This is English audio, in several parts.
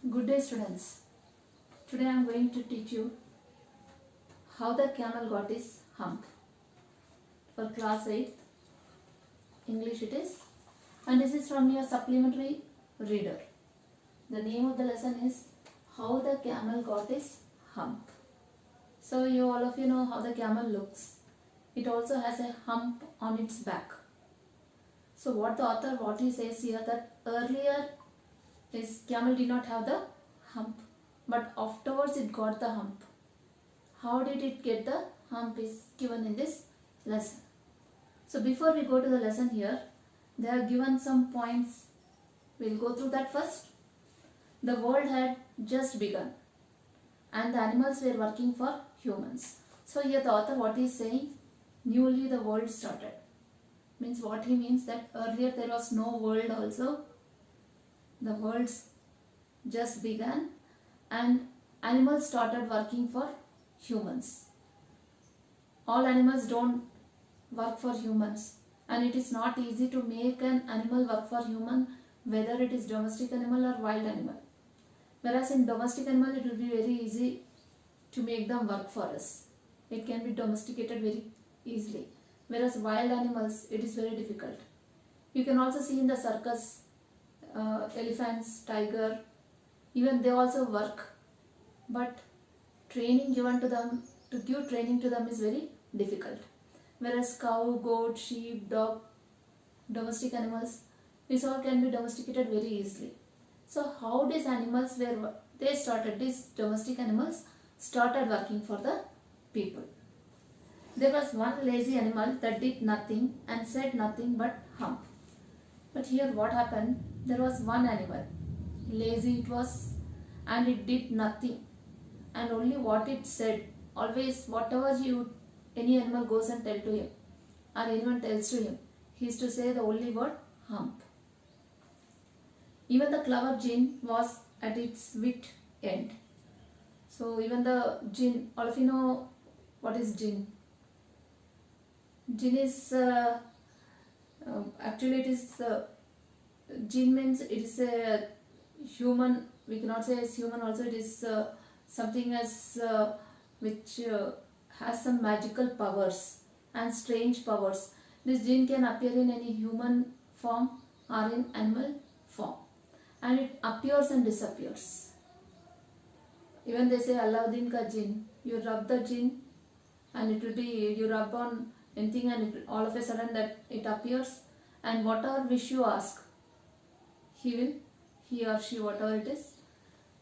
Good day, students. Today I am going to teach you how the camel got his hump. For class 8 English it is, and this is from your supplementary reader. The name of the lesson is how the camel got his hump. So all of you know how the camel looks. It also has a hump on its back. So what he says here, that earlier this camel did not have the hump, but afterwards it got the hump. How did it get the hump is given in this lesson. So before we go to the lesson here, they have given some points. We'll go through that first. The world had just begun and the animals were working for humans. So here the author, what he is saying, newly the world started. Means what he means that earlier there was no world also. The world just began and animals started working for humans. All animals don't work for humans, and it is not easy to make an animal work for human, whether it is domestic animal or wild animal. Whereas in domestic animal it will be very easy to make them work for us. It can be domesticated very easily. Whereas wild animals, it is very difficult. You can also see in the circus, elephants, tiger, even they also work, but training given to them, to give training to them is very difficult. Whereas cow, goat, sheep, dog, domestic animals, these all can be domesticated very easily. So how these animals were, these domestic animals started working for the people. There was one lazy animal that did nothing and said nothing but hump. But here what happened, there was one animal, lazy it was, and it did nothing, and only what it said. Always whatever any animal goes and tell to him, or anyone tells to him, he is to say the only word hump. Even the clever jinn was at its wit end. So even the jinn, all of you know what is jinn. Jinn is actually it is jinn means it is a human. We cannot say as human. Also it is something as which has some magical powers and strange powers. This jinn can appear in any human form or in animal form, and it appears and disappears. Even they say Aladdin ka jinn. You rub the jinn and it will be, you rub on anything and all of a sudden that it appears, and whatever wish you ask, he or she, whatever it is,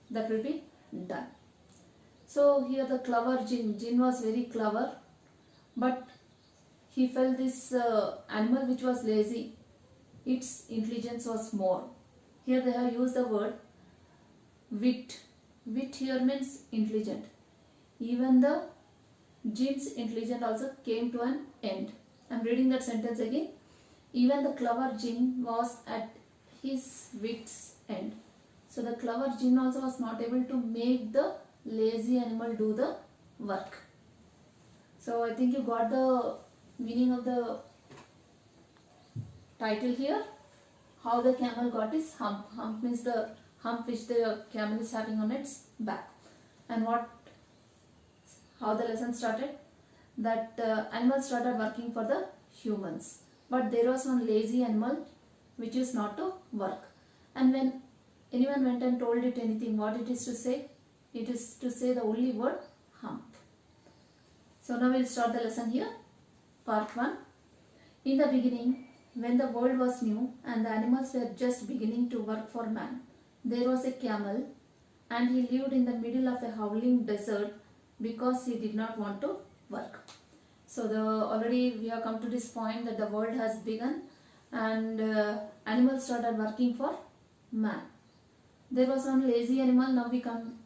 that will be done. So here the clever jinn was very clever, but he felt this animal which was lazy, its intelligence was more. Here they have used the word wit. Wit here means intelligent. Even the jinn's intelligence also came to an end. I am reading that sentence again. Even the clever jinn was at his wit's end. So the clever jinn also was not able to make the lazy animal do the work. So I think you got the meaning of the title here. How the camel got his hump. Hump means the hump which the camel is having on its back. And how the lesson started, that animals started working for the humans, but there was one lazy animal which is not to work, and when anyone went and told it anything, what it is to say, it is to say the only word hump. So now we will start the lesson here. Part 1. In the beginning, when the world was new and the animals were just beginning to work for man, there was a camel, and he lived in the middle of a howling desert because he did not want to work. So already we have come to this point that the world has begun and animals started working for man. There was one lazy animal. Now we come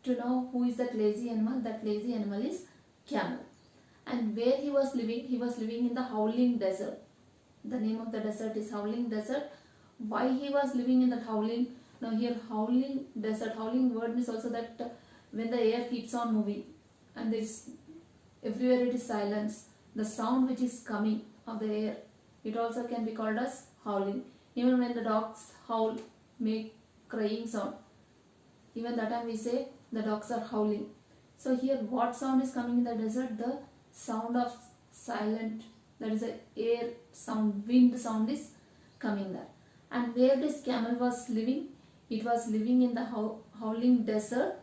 to know who is that lazy animal. That lazy animal is camel. And where he was living in the howling desert. The name of the desert is howling desert. Why he was living in that howling? Now here howling desert, howling word means also that when the air keeps on moving and there is everywhere it is silence, the sound which is coming of the air, it also can be called as howling. Even when the dogs howl, make crying sound, Even that time we say the dogs are howling. So here what sound is coming in the desert? The sound of silent, that is a air sound, wind sound is coming there. And where this camel was living? It was living in the howling desert.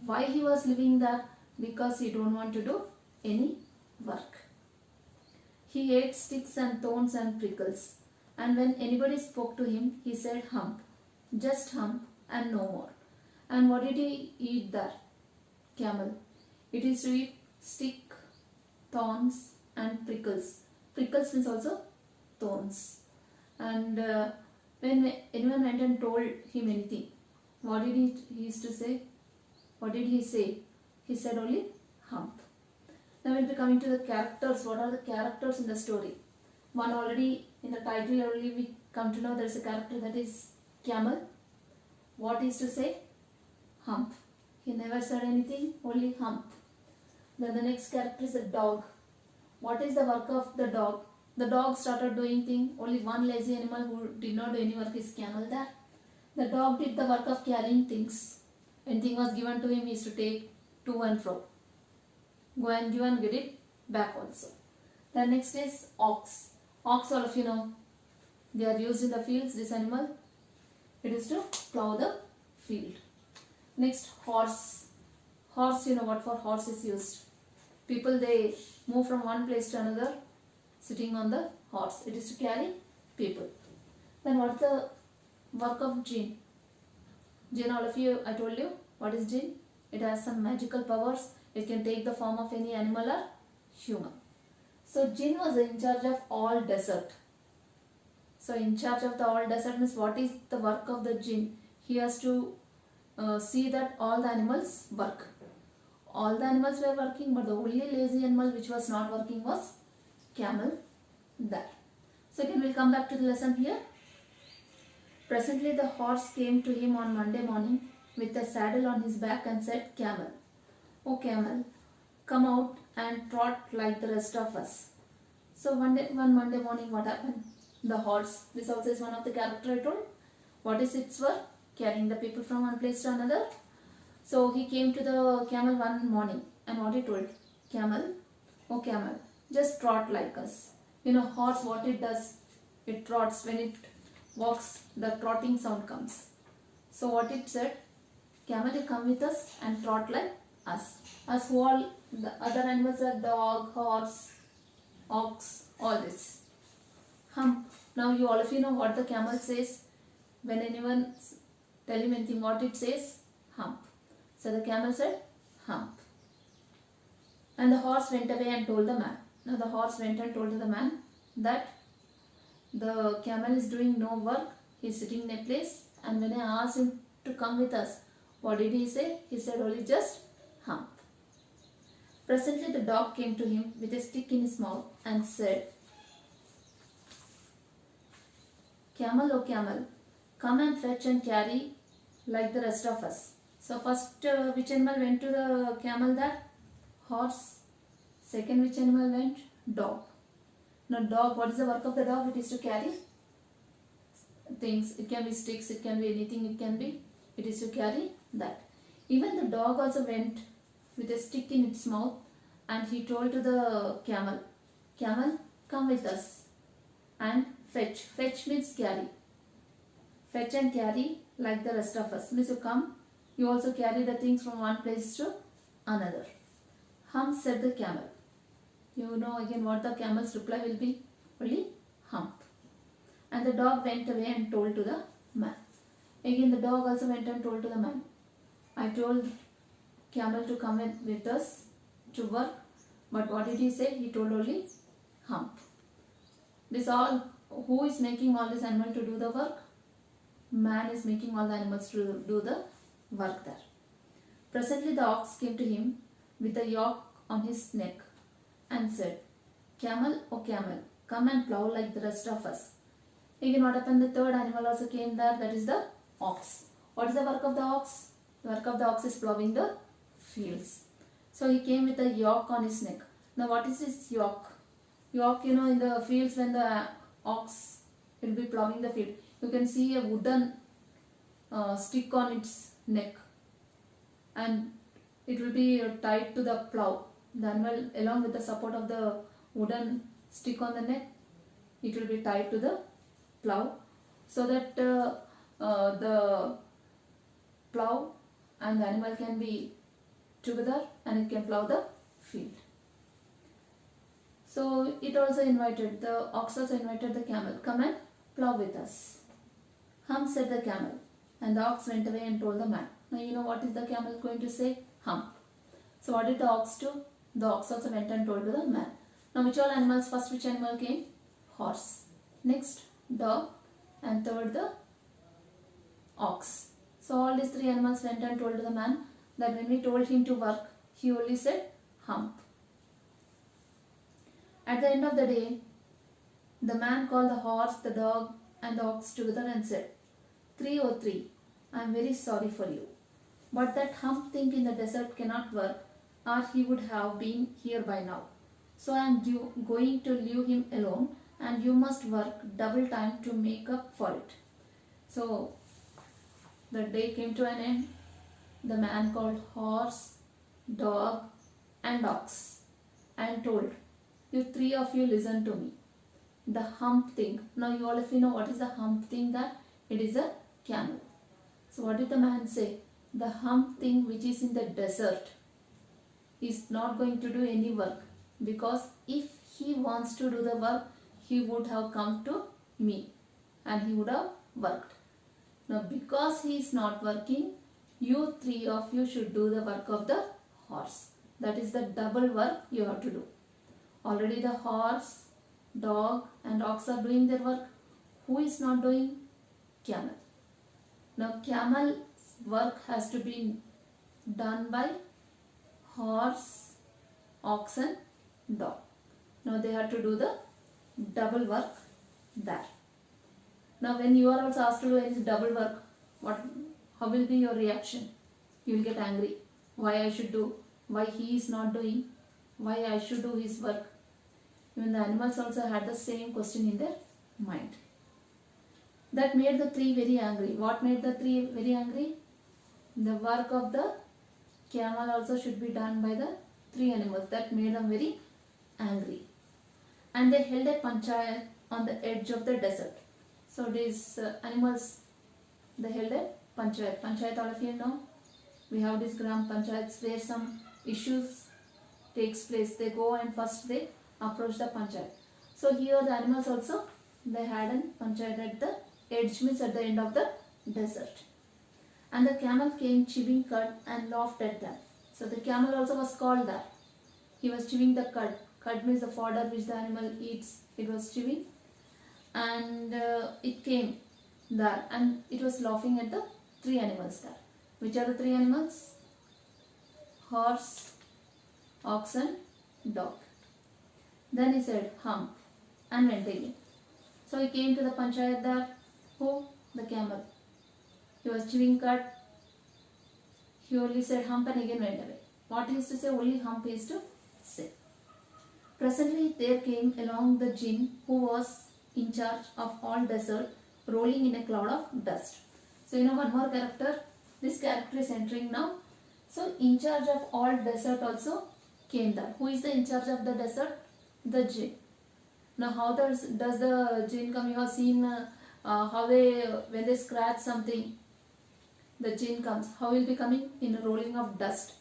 Why he was living there? Because he don't want to do any work. He ate sticks and thorns and prickles. And when anybody spoke to him, he said hump, just hump and no more. And what did he eat there? Camel. It is to eat stick, thorns and prickles. Prickles means also thorns. And when anyone went and told him anything, what did he used to say? What did he say? He said only hump. Now we'll be coming to the characters. What are the characters in the story? One already in the title only we come to know there is a character, that is camel. What is to say? Hump. He never said anything, only hump. Then the next character is a dog. What is the work of the dog? The dog started doing things. Only one lazy animal who did not do any work is camel there. The dog did the work of carrying things. When thing was given to him, he used to take to and fro. Go and give and get it back also. The next is ox. Ox, all of you know, they are used in the fields. This animal, it is to plow the field. Next, horse. Horse, you know what for horse is used. People, they move from one place to another sitting on the horse. It is to carry people. Then what is the work of jinn? Jinn, all of you, I told you, what is jinn? It has some magical powers. It can take the form of any animal or human. So jinn was in charge of all desert. So in charge of the all desert means what is the work of the jinn? He has to see that all the animals work. All the animals were working, but the only lazy animal which was not working was camel there. So again we'll come back to the lesson here. Presently the horse came to him on Monday morning with a saddle on his back and said, Camel, oh camel, come out and trot like the rest of us. So one Monday morning, what happened? The horse, this also is one of the character I told. What is its work? Carrying the people from one place to another. So he came to the camel one morning and what he told? Camel, oh camel, just trot like us. You know horse, what it does? It trots. When it walks, the trotting sound comes. So what it said? Camel, you come with us and trot like us. As who all the other animals are dog, horse, ox, all this. Hump. Now you all of you know what the camel says. When anyone tell him anything, what it says? Hump. So the camel said hump. And the horse went away and told the man. Now the horse went and told the man that the camel is doing no work. He is sitting in a place, and when I asked him to come with us, what did he say? He said only just hump. Presently the dog came to him with a stick in his mouth and said, Camel, oh camel, come and fetch and carry like the rest of us. So first which animal went to the camel there? Horse. Second which animal went? Dog. Now dog, what is the work of the dog? It is to carry things. It can be sticks, it can be anything, it can be. It is to carry that. Even the dog also went with a stick in its mouth and he told to the camel, Camel, come with us and fetch. Fetch means carry. Fetch and carry like the rest of us. Means you come, you also carry the things from one place to another. Hump, said the camel. You know again what the camel's reply will be? Only hump. And the dog went away and told to the man. Again the dog also went and told to the man, I told camel to come with us to work, but what did he say? He told only hump. This all, who is making all this animal to do the work? Man is making all the animals to do the work there. Presently the ox came to him with a yoke on his neck and said, Camel, oh camel, come and plow like the rest of us. Again what happened? The third animal also came there, that is the ox. What is the work of the ox? The work of the ox is plowing the fields. So he came with a yoke on his neck. Now what is this yoke? Yoke, you know, in the fields when the ox will be plowing the field, you can see a wooden stick on its neck. and it will be tied to the plow. The animal, along with the support of the wooden stick on the neck, it will be tied to the plow, so that the plow and the animal can be together and it can plow the field. So it also invited, the ox also invited the camel, come and plow with us. Hump, said the camel, and the ox went away and told the man. Now you know what is the camel going to say? Hump. So what did the ox do? The ox also went and told to the man. Now which all animals, first which animal came? Horse. Next dog, and third the ox. So all these three animals went and told to the man that when we told him to work, he only said hump. At the end of the day, the man called the horse, the dog and the ox together and said, 303, I am very sorry for you, but that hump thing in the desert cannot work, or he would have been here by now. So I am going to leave him alone, and you must work double time to make up for it. So the day came to an end. The man called horse, dog and ox and told, you three of you listen to me. The hump thing. Now you all of you know what is the hump thing, that it is a camel. So what did the man say? The hump thing which is in the desert is not going to do any work, because if he wants to do the work, he would have come to me and he would have worked. Now because he is not working, you three of you should do the work of the horse. That is the double work you have to do. Already the horse, dog and ox are doing their work. Who is not doing? Camel. Now camel's work has to be done by horse, ox and dog. Now they have to do the double work there. Now when you are also asked to do any double work, how will be your reaction? You will get angry. Why I should do? Why he is not doing? Why I should do his work? Even the animals also had the same question in their mind. That made the three very angry. What made the three very angry? The work of the camel also should be done by the three animals. That made them very angry. And they held a panchayat on the edge of the desert. So these animals, they held a panchayat. Panchayat, all of you know, we have these gram panchayats where some issues takes place. They go and first they approach the panchayat. So here the animals also, they had a panchayat at the edge, means at the end of the desert. And the camel came chewing cud and laughed at them. So the camel also was called that. He was chewing the cud. Cud means the fodder which the animal eats. It was chewing, and it came there and it was laughing at the three animals there. Which are the three animals? Horse, ox and dog. Then he said hump and went again. So he came to the panchayat there. Who? The camel. He was chewing cud. He only said hump and again went away. What he used to say? Only hump he used to say. Presently there came along the jinn who was in charge of all desert, rolling in a cloud of dust. So you know one more character. This character is entering now. So in charge of all desert also came there. Who is the in charge of the desert? The jinn. Now how does the jinn come? You have seen how when they scratch something, the jinn comes. How will be coming? In a rolling of dust.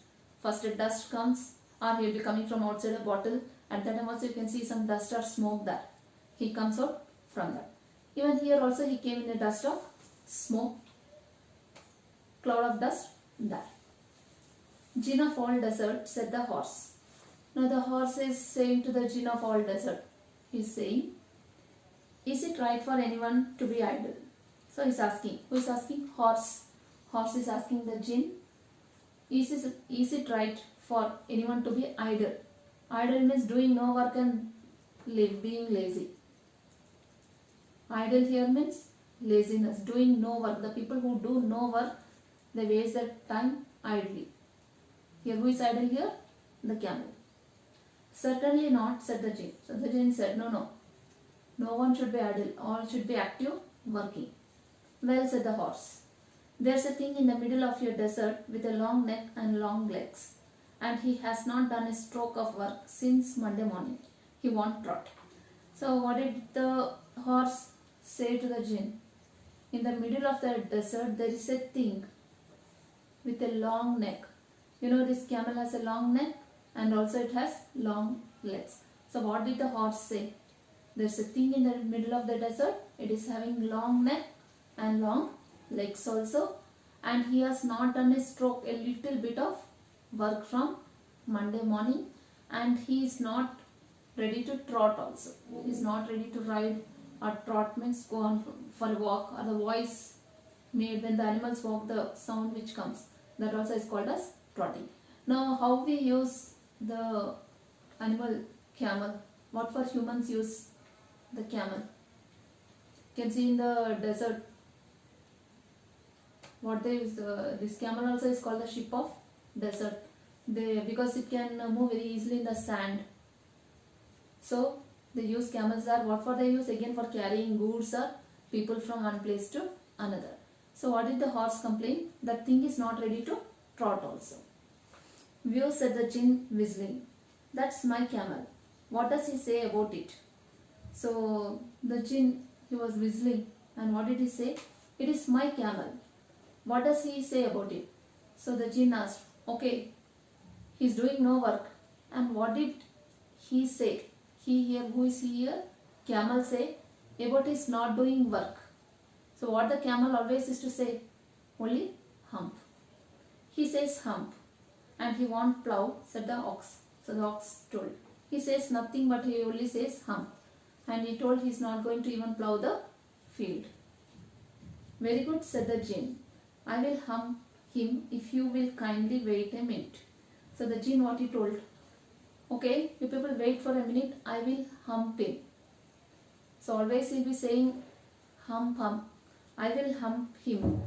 First the dust comes, or he will be coming from outside a bottle. At that time also you can see some dust or smoke there. He comes out from that. Even here also he came in a dust of smoke, cloud of dust there. Jinn of all desert, said the horse. Now the horse is saying to the jinn of all desert, he is saying, is it right for anyone to be idle? So he is asking. Who is asking? Horse. Horse is asking the jinn, is it right for anyone to be idle? Idle means doing no work and being lazy. Idle here means laziness, doing no work. The people who do no work, they waste their time idly. Here, who is idle here? The camel. Certainly not, said the jinn. So the jinn said, no one should be idle. All should be active, working. Well, said the horse. There's a thing in the middle of your desert with a long neck and long legs, and he has not done a stroke of work since Monday morning. He won't trot. So what did the horse say to the jinn? In the middle of the desert there is a thing with a long neck. You know, this camel has a long neck and also it has long legs. So what did the horse say? There's a thing in the middle of the desert. It is having long neck and long legs also, and he has not done a stroke, a little bit of work from Monday morning, and he is not ready to trot also. He is not ready to ride, or trot means go on for a walk, or the voice made when the animals walk, the sound which comes, that also is called as trotting. Now how we use the animal camel? What for humans use the camel? You can see in the desert what they use. This camel also is called the ship of desert. Because it can move very easily in the sand. So they use camels are what for they use? Again for carrying goods or people from one place to another. So what did the horse complain? That thing is not ready to trot also. View, said the jinn, whistling. That's my camel. What does he say about it? So the jinn, he was whistling, and what did he say? It is my camel. What does he say about it? So the jinn asked, okay, he is doing no work. And what did he say? He here, who is he here? Camel say about his not doing work. So what the camel always is to say? Only hump. He says hump. And he won't plow, said the ox. So the ox told. He says nothing, but he only says hump. And he told he is not going to even plow the field. Very good, said the jinn. I will hump him if you will kindly wait a minute. So the jinn, what he told? Okay, you people wait for a minute, I will hump him. So always he will be saying hump, hump. I will hump him.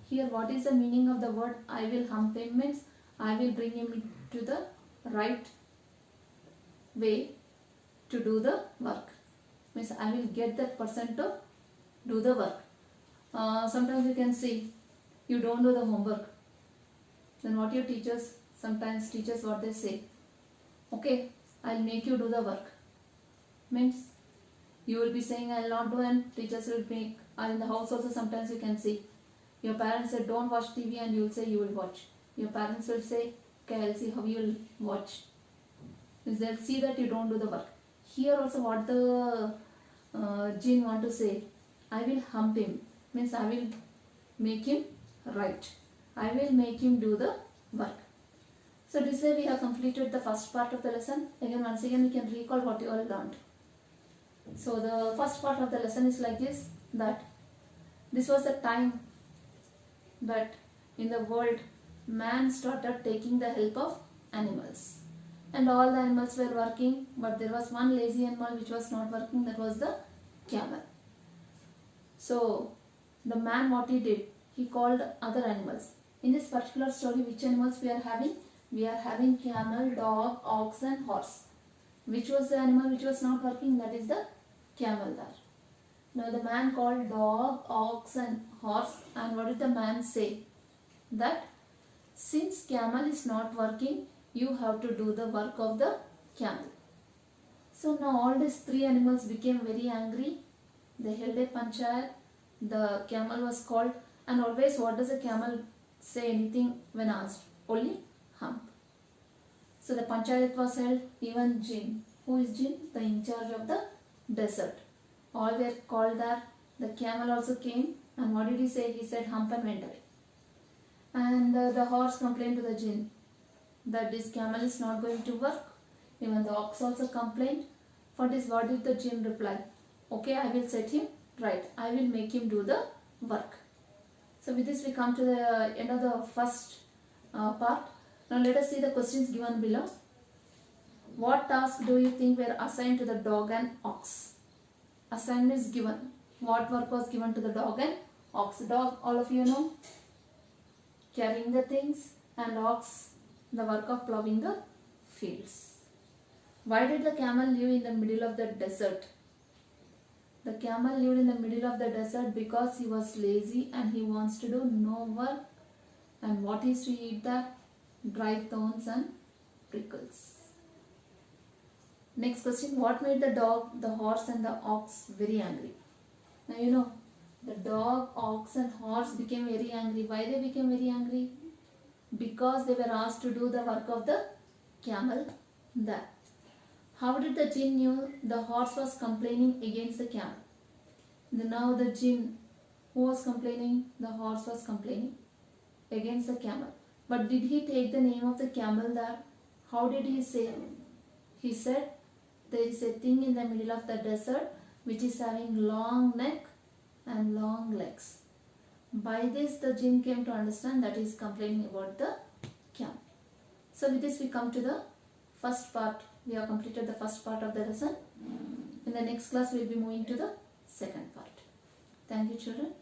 Here what is the meaning of the word I will hump him? Means I will bring him to the right way to do the work. Means I will get that person to do the work. Sometimes you can see you don't do the homework. Then what your teachers, sometimes teachers what they say? Okay, I'll make you do the work. Means you will be saying I'll not do, and teachers will make. Or in the house also sometimes you can see your parents say don't watch TV, and you will say you will watch. Your parents will say, okay, I'll see how you will watch. Means they'll see that you don't do the work. Here also what the jinn want to say? I will hump him. Means I will make him right. I will make him do the work. So this way we have completed the first part of the lesson. Again, once again we can recall what you all learned. So the first part of the lesson is like this, that this was the time that in the world man started taking the help of animals. And all the animals were working, but there was one lazy animal which was not working, that was the camel. So the man, what he did? He called other animals. In this particular story, which animals we are having? We are having camel, dog, ox and horse. Which was the animal which was not working? That is the camel there. Now the man called dog, ox and horse, and what did the man say? That since camel is not working, you have to do the work of the camel. So now all these three animals became very angry. They held a panchayat. The camel was called, and always what does a camel say anything when asked? Only hump. So the panchayat was held. Even jinn. Who is jinn? The in charge of the desert. All were called there. The camel also came, and what did he say? He said hump and went away. And the horse complained to the jinn that this camel is not going to work. Even the ox also complained. For this, what did the jinn reply? Okay, I will set him right. I will make him do the work. So with this we come to the end of the first part. Now let us see the questions given below. What task do you think were assigned to the dog and ox? Assignment is given. What work was given to the dog and ox? Dog, all of you know, carrying the things, and ox, the work of plowing the fields. Why did the camel live in the middle of the desert? The camel lived in the middle of the desert because he was lazy and he wants to do no work. And what is to eat there? Dry thorns and prickles. Next question. What made the dog, the horse and the ox very angry? Now you know, the dog, ox and horse became very angry. Why they became very angry? Because they were asked to do the work of the camel there. How did the jinn knew the horse was complaining against the camel? Now the jinn, who was complaining? The horse was complaining against the camel. But did he take the name of the camel there? How did he say? He said, there is a thing in the middle of the desert which is having long neck and long legs. By this the jinn came to understand that he is complaining about the camel. So with this we come to the first part. We have completed the first part of the lesson. In the next class we will be moving to the second part. Thank you children.